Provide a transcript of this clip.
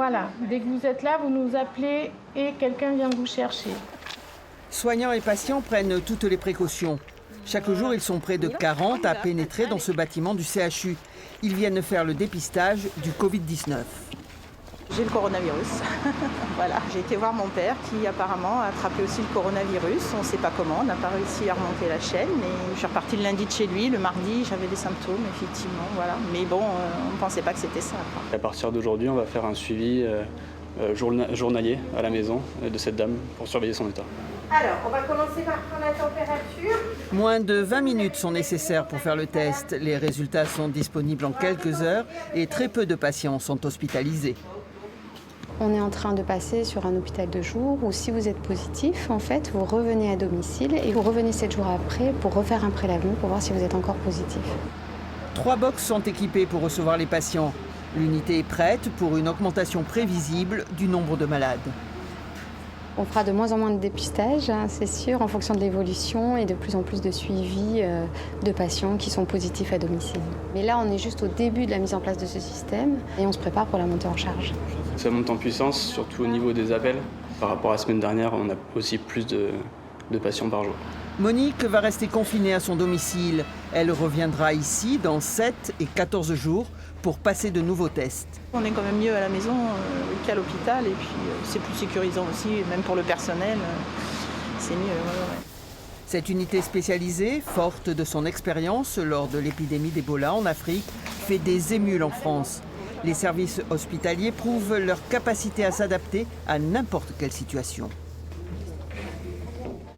Voilà, dès que vous êtes là, vous nous appelez et quelqu'un vient vous chercher. Soignants et patients prennent toutes les précautions. Chaque jour, ils sont près de 40 à pénétrer dans ce bâtiment du CHU. Ils viennent faire le dépistage du Covid-19. J'ai le coronavirus. Voilà, j'ai été voir mon père qui apparemment a attrapé aussi le coronavirus. On ne sait pas comment, on n'a pas réussi à remonter la chaîne. Mais je suis repartie le lundi de chez lui, le mardi j'avais des symptômes effectivement. Voilà. Mais bon, on ne pensait pas que c'était ça, quoi. À partir d'aujourd'hui, on va faire un suivi journalier à la maison de cette dame pour surveiller son état. Alors, on va commencer par prendre la température. Moins de 20 minutes sont nécessaires pour faire le test. Les résultats sont disponibles en quelques heures et très peu de patients sont hospitalisés. On est en train de passer sur un hôpital de jour où si vous êtes positif, en fait, vous revenez à domicile et vous revenez 7 jours après pour refaire un prélèvement pour voir si vous êtes encore positif. 3 box sont équipées pour recevoir les patients. L'unité est prête pour une augmentation prévisible du nombre de malades. On fera de moins en moins de dépistage, hein, c'est sûr, en fonction de l'évolution et de plus en plus de suivi de patients qui sont positifs à domicile. Mais là, on est juste au début de la mise en place de ce système et on se prépare pour la montée en charge. Ça monte en puissance, surtout au niveau des appels. Par rapport à la semaine dernière, on a aussi plus de patients par jour. Monique va rester confinée à son domicile. Elle reviendra ici dans 7 et 14 jours pour passer de nouveaux tests. On est quand même mieux à la maison qu'à l'hôpital et puis c'est plus sécurisant aussi, même pour le personnel, c'est mieux. Ouais. Cette unité spécialisée, forte de son expérience lors de l'épidémie d'Ebola en Afrique, fait des émules en France. Les services hospitaliers prouvent leur capacité à s'adapter à n'importe quelle situation.